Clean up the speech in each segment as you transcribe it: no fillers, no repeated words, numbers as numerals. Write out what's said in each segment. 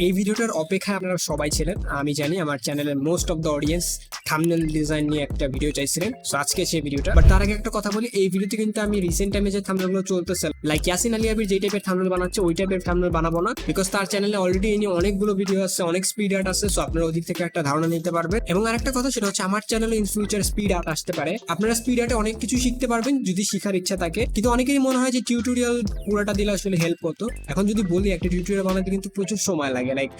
এই ভিডিওটার অপেক্ষায় আপনারা সবাই ছিলেন। আমি জানি আমার চ্যানেলের most of the audience thumbnail design নিয়ে একটা ভিডিও চাইছিলেন, সো আজকে সেই ভিডিওটা। বাট তার আগে একটা কথা বলি, এই ভিডিওতে কিন্তু আমি রিসেন্ট টাইমে যে থাম্বনেলগুলো চলতেছে লাইক ইয়াসিন আলী আবির যে টাইপের থাম্বনেল বানাচ্ছে ওই টাইপের থাম্বনেল বানাবো না, বিকজ তার চ্যানেলে অলরেডি এই নিয়ে অনেকগুলো ভিডিও আছে, অনেক স্পিড আর্ট আছে, সো আপনারা ওদিক থেকে একটা ধারণা নিতে পারবেন। এবং আরেকটা কথা সেটা হচ্ছে আমার চ্যানেলে ইন ফিউচার স্পিড আর্ট আসতে পারে। আপনারা স্পিড আর্টে অনেক কিছু শিখতে পারবেন যদি শিখার ইচ্ছা থাকে, কিন্তু অনেকেরই মনে হয় যে টিউটোরিয়াল পুরোটা দিলে আসলে হেল্প হতো। এখন যদি বলি একটা টিউটোরিয়াল বানাতে কিন্তু প্রচুর সময় লাগে। লাইক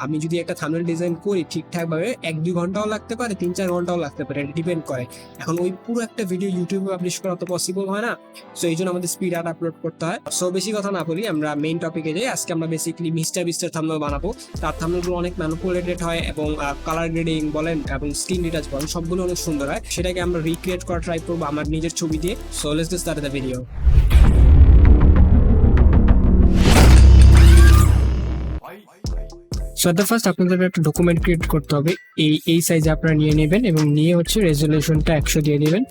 আমি যদি একটা থাম্বনেল ডিজাইন করি ঠিকঠাক ভাবে 1-2 ঘন্টাও লাগতে পারে, 3-4 ঘন্টাও লাগতে পারে, এটা ডিপেন্ড করে। এখন ওই পুরো একটা ভিডিও ইউটিউবে পাবলিশ করা তো পসিবল হয় না, সো এই জন্য আমাদের স্পিড আর্ট আপলোড করতে হয়। সো বেশি কথা না বলি, আমরা মেইন টপিকে যাই। আজকে আমরা বেসিক্যালি মিস্টার বিস্টের থাম্বনেল বানাবো। তার থাম্বনেলগুলো অনেক ম্যানিপুলেটেড হয় এবং কালার গ্রেডিং বলেন এবং স্ক্রিন ডিটাচ বলেন সবগুলো অনেক সুন্দর হয়। সেটাকে আমরা রিক্রিয়েট করা ট্রাই করবো আমার নিজের ছবি দিয়ে। So let's get start the video. So the first আপনাদের একটা ডকুমেন্ট ক্রিয়েট করতে হবে। এই সাইজে আপনারা নিয়ে নেবেন এবং নিয়ে হচ্ছে রেজলিউশনটা 100 দিয়ে দিবেন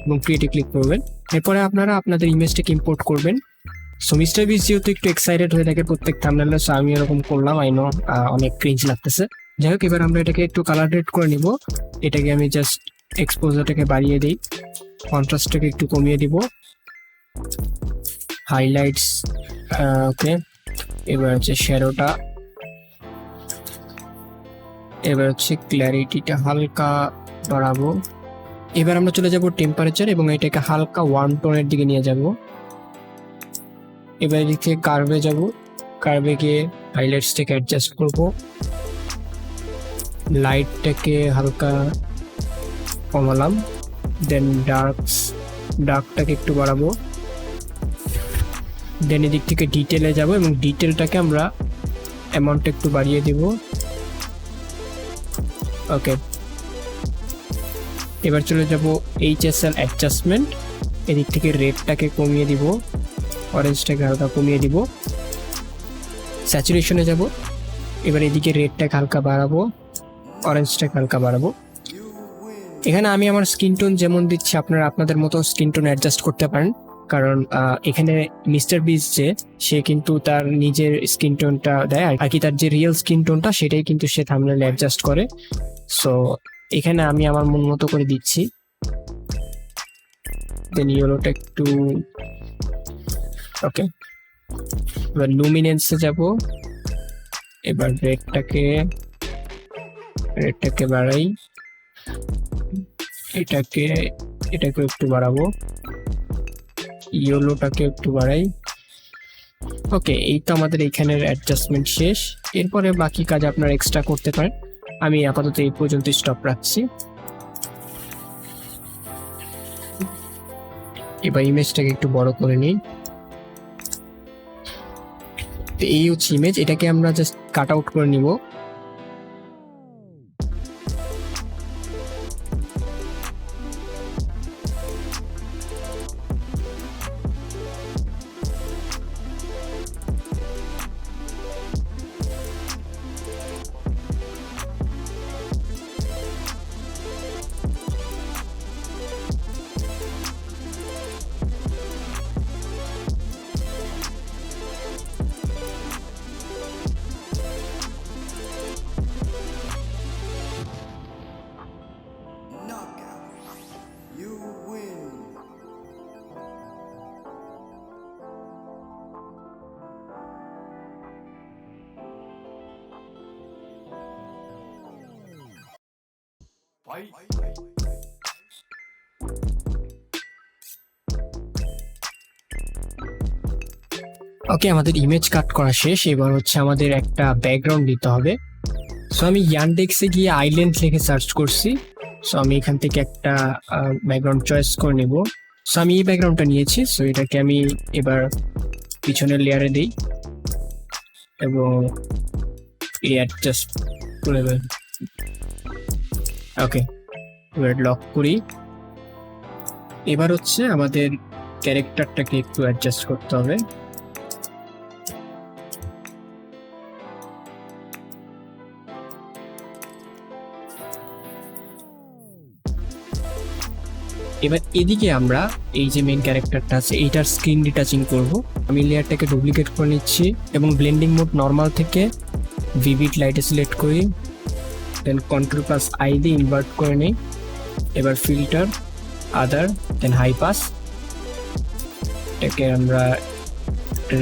এবং ক্রিয়েটে ক্লিক করবেন। এরপরে আপনারা আপনাদের ইমেজটাকে ইম্পোর্ট করবেন। সো মিস্টার বিস যেহেতু একটু এক্সাইটেড হয়ে থাকে প্রত্যেক থাম্বনেলে, সো আমি এরকম করলাম। আই নো অনেক ক্রিঞ্জ লাগতেছে। যাই হোক, এবার আমরা এটাকে একটু কালার রেড করে নিব। এটাকে আমি জাস্ট এক্সপোজারটাকে বাড়িয়ে দিই, কন্ট্রাস্টটাকে একটু কমিয়ে দিব, হাইলাইটস ওকে। এবার হচ্ছে শ্যাডোটা, এবার হচ্ছে ক্ল্যারিটিটা হালকা বাড়াবো। এবার আমরা চলে যাব টেম্পারেচার এবং এটাকে হালকা ওয়ার্ম টোনের দিকে নিয়ে যাব। এবার এদিকে কার্ভে যাব, কার্ভে গিয়ে হাইলাইটসটাকে অ্যাডজাস্ট করব, লাইটটাকে হালকা কমালাম, দেন ডার্কটাকে একটু বাড়াবো, দেন এদিক থেকে ডিটেলে যাব এবং ডিটেলটাকে আমরা অ্যামাউন্টটা একটু বাড়িয়ে দিব। ওকে, এবার চলে যাব HSL অ্যাডজাস্টমেন্ট। এদিক থেকে রেডটাকে কমিয়ে দিব, অরেঞ্জটাকে হালকা কমিয়ে দিব, স্যাচুরেশনে যাব। এবার এদিকে রেডটাকে হালকা বাড়াবো, অরেঞ্জটাকে হালকা বাড়াবো। এখানে আমি আমার স্কিন টোন যেমন দিচ্ছি আপনারা আপনাদের মতো স্কিন টোন অ্যাডজাস্ট করতে পারেন, কারণ এখানে মিস্টার বিস যে সে কিন্তু তার নিজের স্কিন টোনটা দেয় আর কি, তার যে রিয়েল স্কিন টোনটা সেটাই কিন্তু সে থাম্বনেলে অ্যাডজাস্ট করে। সো এখানে আমি আমার মন মতো করে দিচ্ছি। দেন ইয়েলোটা একটু ওকে। এবার লুমিনেন্সে যাব, এবার রেডটাকে বাড়াই, এটাকে একটু বাড়াবো, ইয়েলোটাকে একটু বাড়াই। ওকে, এই তো আমাদের এখানের অ্যাডজাস্টমেন্ট শেষ। এরপরে বাকি কাজ আপনারা এক্সট্রা করতে পারেন, আমি আপাতত এই পর্যন্ত স্টপ রাখছি। এবার ইমেজটাকে একটু বড় করে নিই। তো এই হচ্ছে ইমেজ, এটাকে আমরা জাস্ট কাট আউট করে নিব। ওকে, আমাদের ইমেজ কাট করা শেষ। এবার হচ্ছে আমাদের একটা ব্যাকগ্রাউন্ড দিতে হবে। সো আমি ইয়ানডেক্সে গিয়ে আইল্যান্ড লিখে সার্চ করছি। সো আমি এখান থেকে একটা ব্যাকগ্রাউন্ড চয়েস করে নেব। সো আমি এই ব্যাকগ্রাউন্ডটা নিয়েছি। সো এটাকে আমি এবার পিছনের লেয়ারে দিই এবং অ্যাডজাস্ট করে দেব। ওকে, এবার লক করি। এবার হচ্ছে আমাদের ক্যারেক্টারটাকে একটু অ্যাডজাস্ট করতে হবে। এবার এদিকে আমরা এই যে মেইন ক্যারেক্টারটা আছে এইটার স্ক্রিন ডিটাচিং করব। আমি লেয়ারটাকে ডুপ্লিকেট করে নিচ্ছি এবং ব্লেন্ডিং মোড নর্মাল থেকে ভিভিড লাইটে সিলেক্ট করি, দেন কন্ট্রোল প্লাস আই দিয়ে ইনভার্ট করে নিই। এবার ফিল্টার, আদার, দেন হাই পাস, এটাকে আমরা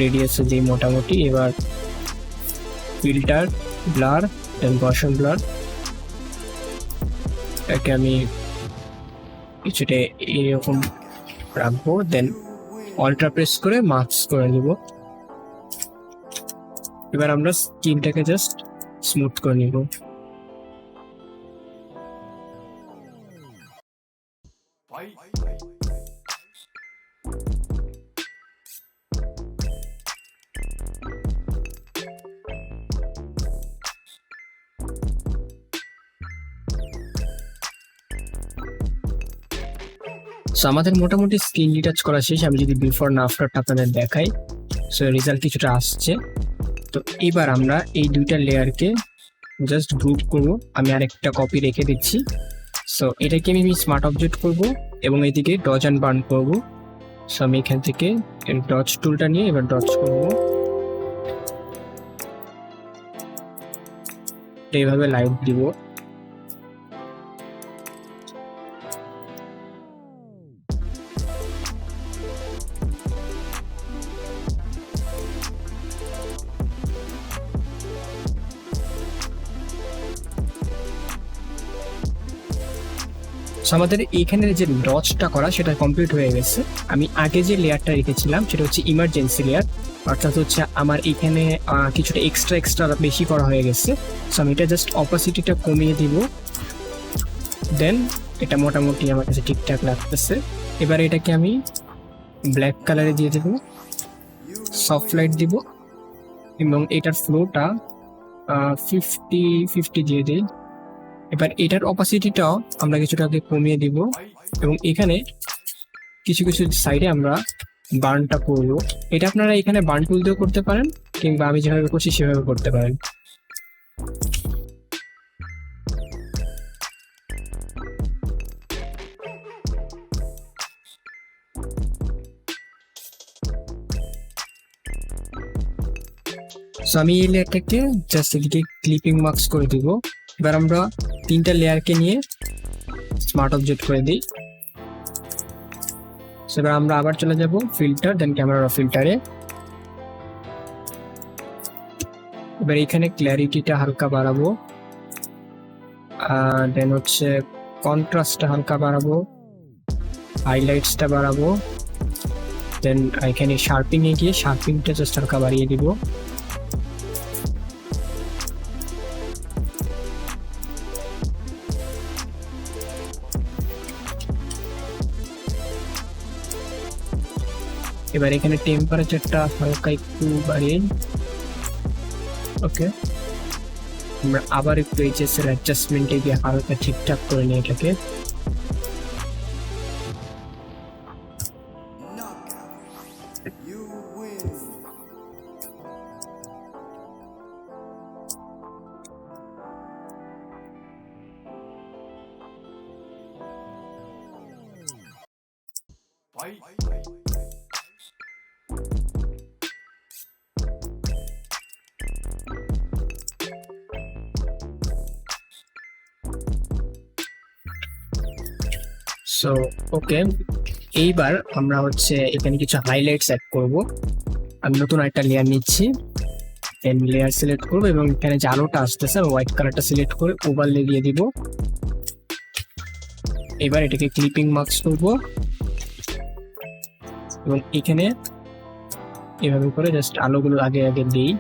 রেডিয়াসে দিই মোটামুটি। এবার ফিল্টার, ব্লার, দেন গসন ব্লার, এটাকে আমি কিছুটা এরকম রাখবো। দেন অল্ট্রা প্রেস করে মাস্ক করে নিব। এবার আমরা স্কিনটাকে জাস্ট স্মুথ করে নিব। সো আমাদের মোটামুটি স্কিন রিটাচ করা শেষ। আমি যদি বিফোর না আফটারটা আপনাদের দেখাই, সো রেজাল্ট কিছুটা আসছে। তো এবার আমরা এই দুইটা লেয়ারকে জাস্ট গ্রুপ করব। আমি আরেকটা কপি রেখে দিচ্ছি। সো এটাকে আমি স্মার্ট অবজেক্ট করব এবং এদিকে ডজ অ্যান্ড বার্ন করব। সো আমি এখান থেকে ডজ টুলটা নিয়ে এবার ডজ করব, এইভাবে লাইট দিব। আমাদের এইখানে যে ডজটা করা সেটা কমপ্লিট হয়ে গেছে। আমি আগে যে লেয়ারটা রেখেছিলাম সেটা হচ্ছে ইমার্জেন্সি লেয়ার, অর্থাৎ হচ্ছে আমার এখানে কিছুটা এক্সট্রা বেশি করা হয়ে গেছে। সো আমি এটা জাস্ট অপাসিটিটা কমিয়ে দিব। দেন এটা মোটামুটি আমার কাছে ঠিকঠাক লাগতেছে। এবার এটাকে আমি ব্ল্যাক কালারে দিয়ে দেব, সফট লাইট দিব এবং এটার ফ্লোটা 50-50 দিয়ে দিই। এবার এটার অপাসিটিটাও আমরা কিছুটা কমিয়ে দিব এবং এখানে কিছু কিছু সাইডে আমরা বার্নটা করব। এটা আপনারা এখানে বার্ন টুল দিয়েও করতে পারেন, কিংবা আমি যেভাবে করছি সেভাবে করতে পারেন। সো আমি এই লেয়ারটাকে জাস্ট এদিকে ক্লিপিং মার্কস করে দিব। এবার আমরা তিনটা লেয়ারকে নিয়ে স্মার্ট অবজেক্ট করে দিই। এবার আমরা আবার চলে যাব ফিল্টার, দেন ক্যামেরা ফিল্টারে। এবার এখানে ক্ল্যারিটিটা হালকা বাড়াবো, দেন হচ্ছে কন্ট্রাস্টটা হালকা বাড়াবো, হাইলাইটসটা বাড়াবো, দেন এখানে শার্পিংয়ে গিয়ে শার্পিংটা জাস্ট হালকা বাড়িয়ে দিব। এবার এখানে টেম্পারেচারটা হালকা একটু বাড়িয়ে, ওকে। আমরা আবার একটু এইচএস এর অ্যাডজাস্টমেন্টে গিয়ে হালকা ঠিকঠাক করে নিই এটাকে। সো ওকে, এইবার আমরা হচ্ছে এখানে কিছু হাইলাইটস অ্যাড করব। আমি নতুন একটা লেয়ার নিচ্ছি, দেন লেয়ার সিলেক্ট করব এবং এখানে যে আলোটা আসতেছে হোয়াইট কালারটা সিলেক্ট করে ওভারলে দিয়ে দিব। এবার এটাকে ক্লিপিং মার্কস করব এবং এখানে এভাবে করে জাস্ট আলোগুলো আগে আগে দিই।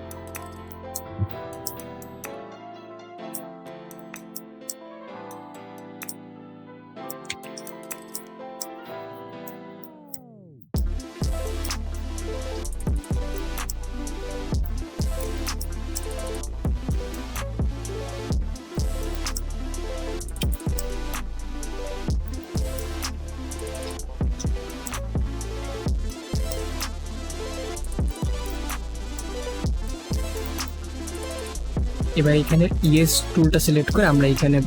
এবার এখানে ইএস টুলটা সিলেক্ট করে আমরা এখানে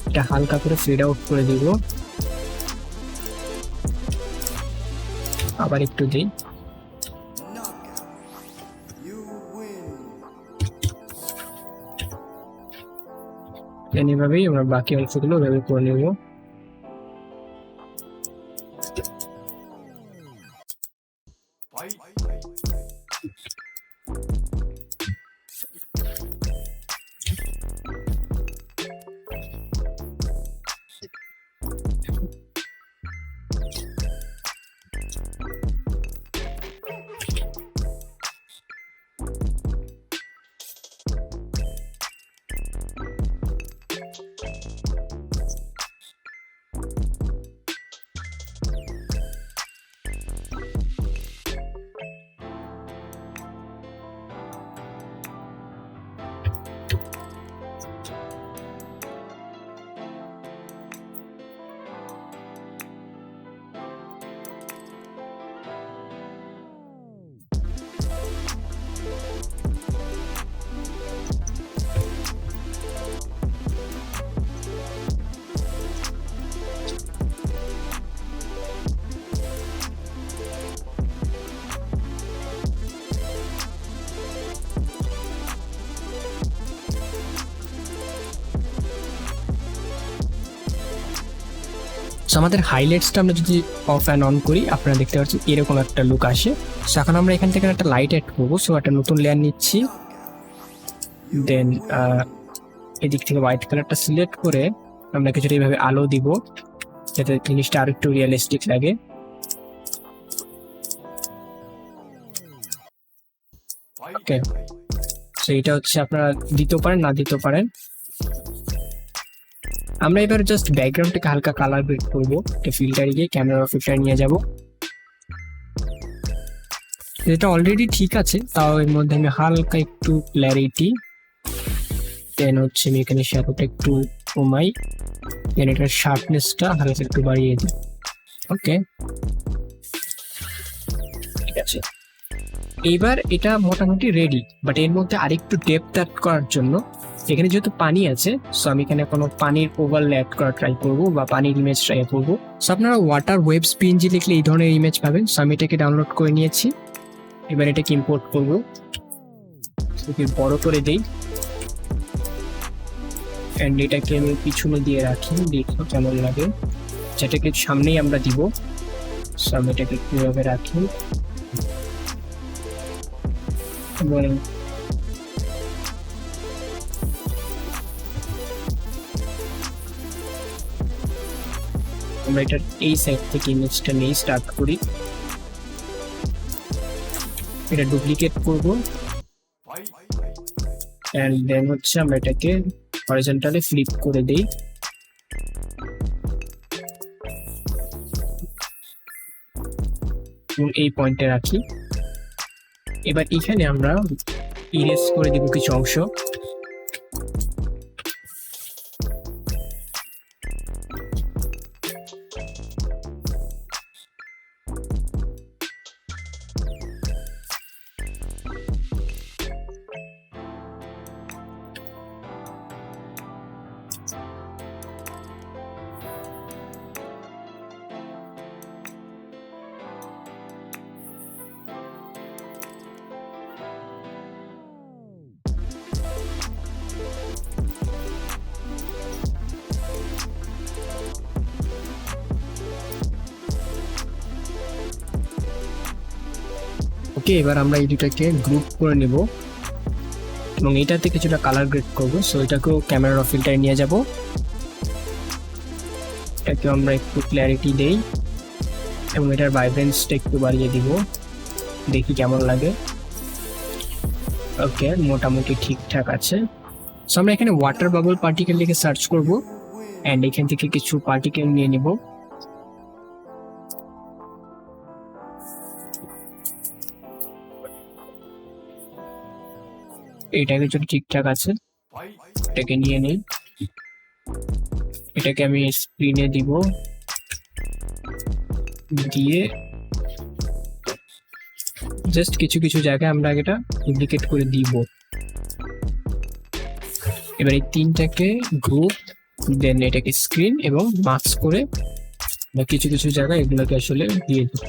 এটা হালকা করে ফেড আউট করে দিব, আবার একটু দিই। এইভাবেই আমরা বাকি অংশগুলো এভাবে করে নেব। সো আমাদের হাইলাইটসটা আমরা যদি অফ অ্যান্ড অন করি, আপনারা দেখতে পাচ্ছেন এরকম একটা লুক আসে। সো এখন আমরা এখান থেকে একটা লাইট অ্যাড করবো। সো একটা নতুন লেয়ার নিচ্ছি, দেন এদিক থেকে হোয়াইট কালারটা সিলেক্ট করে আমরা কিছুটা এইভাবে আলো দিব, যাতে জিনিসটা আরো একটু রিয়েলিস্টিক লাগে। ওকে, সো এটা হচ্ছে আপনারা দিতেও পারেন, না দিতেও পারেন। আমরা এবার জাস্ট ব্যাকগ্রাউন্ডটাকে হালকা কালার গ্রেড করবো। ফিল্টারে গিয়ে ক্যামেরা ফিল্টার নিয়ে যাব। এটা অলরেডি ঠিক আছে, তাও এর মধ্যে আমি হালকা একটু ক্ল্যারিটি, দেন হচ্ছে আমি এখানে শ্যাডোটা একটু কমাই, দেন এটার শার্পনেসটা হালকা একটু বাড়িয়ে দিই। ওকে, ঠিক আছে। এইবার এটা মোটামুটি রেডি, বাট এর মধ্যে আরেকটু ডেপথ অ্যাড করার জন্য এখানে যেহেতু পানি আছে, সো আমি এখানে কোনো পানির ওভারলে অ্যাড করা ট্রাই করবো, বা পানির ইমেজ ট্রাই করবো। সো আপনারা ওয়াটার ওয়েবস পিএনজি লিখলে এই ধরনের ইমেজ পাবেন। সো আমি এটাকে ডাউনলোড করে নিয়েছি, এবার এটাকে ইম্পোর্ট করবো। বড় করে দিই, অ্যান্ড এটাকে আমি পিছনে দিয়ে রাখি, দেখি কেমন লাগে। যেটাকে সামনেই আমরা দিব। সো আমি এটাকে কিভাবে রাখি, এবং আমরা এটার এই সাইড থেকে ইমেজটা নিয়ে স্টার্ট করি। এটা ডুপ্লিকেট করব, এন্ড দেন হচ্ছে আমরা এটাকে হরিজন্টালি ফ্লিপ করে দেই। এবং এই পয়েন্টে রাখি। এবার এখানে আমরা ইরেজ করে দিব কিছু অংশ। ওকে, এবার আমরা এই দুটাকে গ্রুপ করে নেব এবং এটাতে কিছুটা কালার গ্রেড করবো। সো এটাকেও ক্যামেরা ফিল্টারে নিয়ে যাব, এটাকে আমরা একটু ক্ল্যারিটি দেই এবং এটার ভাইব্রেন্সটা একটু বাড়িয়ে দিব, দেখি কেমন লাগে। ওকে, মোটামুটি ঠিকঠাক আছে। সো আমরা এখানে ওয়াটার বাবল পার্টিকেল লিখে সার্চ করব, অ্যান্ড এখান থেকে কিছু পার্টিকেল নিয়ে নিব। এটা কিছু ঠিকঠাক আছে, এটাকে নিয়ে নেই। এটাকে আমি স্ক্রিনে দিব, দিয়ে জাস্ট কিছু কিছু জায়গায় আমরা এটা ডুপ্লিকেট করে দিব। এবার এই তিনটাকে গ্রুপ, দেন এটাকে স্ক্রিন এবং মাস্ক করে বা কিছু কিছু জায়গায় এগুলোকে আসলে দিয়ে দিব।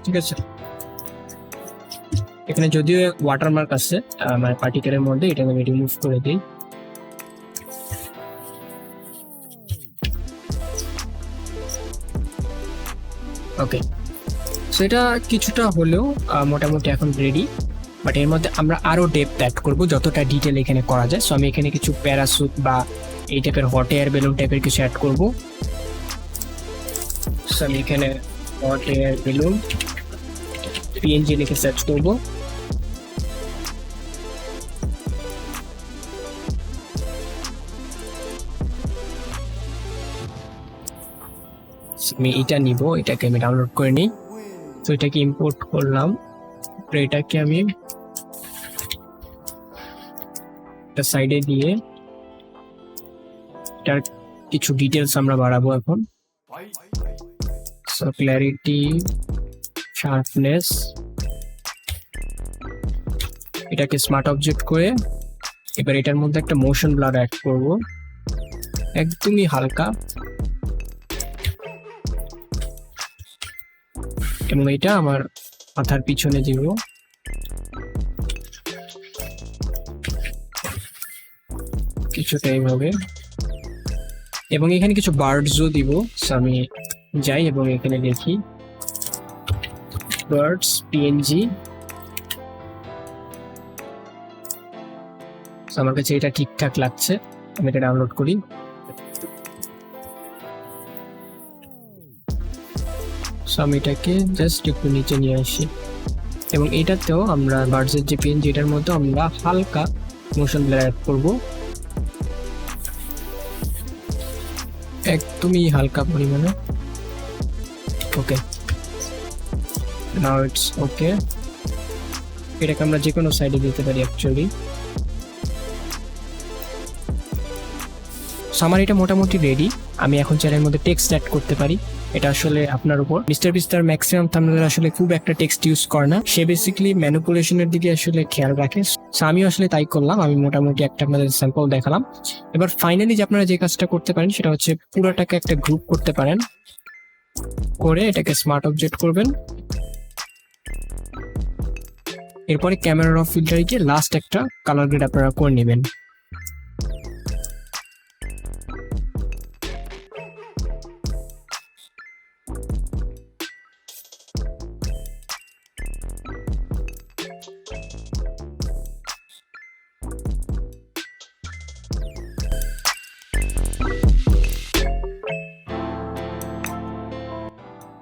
ঠিক আছে, এখানে যদিও ওয়াটারমার্ক আছে মানে পার্টিকেলের মধ্যে, এটা আমি রিমুভ করে দিই। ওকে, সো এটা কিছুটা হলেও মোটামুটি এখন রেডি, বাট এর মধ্যে আমরা আরো ডেপথ অ্যাড করব যতটা ডিটেল এখানে করা যায়। সো আমি এখানে কিছু প্যারাসুট বা এই টাইপের হট এয়ার বেলুন টাইপের কিছু অ্যাড করব। সো আমি এখানে হট এয়ার বেলুন পিএনজি লিখে সার্চ করব। আমি এটা নিব, এটাকে আমি ডাউনলোড করে নিই। তো এটাকে ইম্পোর্ট করলাম, তো এটাকে আমি সাইডে দিয়ে এটার কিছু ডিটেলস আমরা বাড়াবো এখন। সো ক্ল্যারিটি, শার্পনেস, এটাকে স্মার্ট অবজেক্ট করে এবার এটার মধ্যে একটা মোশন ব্লার অ্যাড করব, একদমই হালকা, এবং এটা আমার মাথার পিছনে দিব। কিছুটা এইভাবে, এবং এখানে কিছু বার্ডসও দিব। আমি যাই এবং এখানে দেখি বার্ডস পিএনজি। আমার কাছে এটা ঠিকঠাক লাগছে, আমি এটা ডাউনলোড করি। আমি এটাকে জাস্ট একটু নিচে নিয়ে আসি, এবং এটাতেও আমরা বার্ডসের যে পিএনজি এটার মধ্যে আমরা হালকা মোশন ব্লার অ্যাড করব, একদমই হালকা পরিমাণে। ওকে, নাও ইটস ওকে। এটাকে আমরা যে কোনো সাইডে দিতে পারি অ্যাকচুয়ালি। আমার এটা মোটামুটি রেডি। আমি এখন চাইলে এর মধ্যে টেক্সট অ্যাড করতে পারি, এটা আসলে আপনার উপর। মিস্টার বিস্টার ম্যাক্সিমাম থাম্বনেল আসলে খুব একটা টেক্সট ইউজ করে না, সে বেসিক্যালি ম্যানিপুলেশনের দিকে আসলে খেয়াল রাখে। সো আমিও আসলে তাই করলাম, আমি মোটামুটি একটা আপনাদের স্যাম্পল দেখালাম। এবার ফাইনালি যে আপনারা যে কাজটা করতে পারেন সেটা হচ্ছে পুরোটাকে একটা গ্রুপ করতে পারেন, করে এটাকে স্মার্ট অবজেক্ট করবেন। এরপরে ক্যামেরা অফ ফিল্টারে গিয়ে লাস্ট একটা কালার গ্রেড আপনারা করে নেবেন।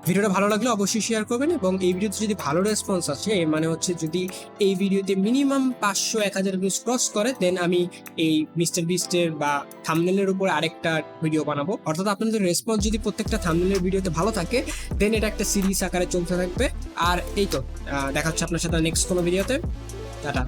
ভিডিওটা ভালো লাগলে অবশ্যই শেয়ার করবেন, এবং এই ভিডিওতে যদি ভালো রেসপন্স আসে, এর মানে হচ্ছে যদি এই ভিডিওতে মিনিমাম 500-1000 ভিউজ ক্রস করে, দেন আমি এই মিস্টার বিস্টের বা থাম্বনেলের উপর আরেকটা ভিডিও বানাবো। অর্থাৎ আপনাদের রেসপন্স যদি প্রত্যেকটা থাম্বনেলের ভিডিওতে ভালো থাকে, দেন এটা একটা সিরিজ আকারে চলতে থাকবে। আর এই তো দেখা হচ্ছে আপনার সাথে নেক্সট কোনো ভিডিওতে। টাটা।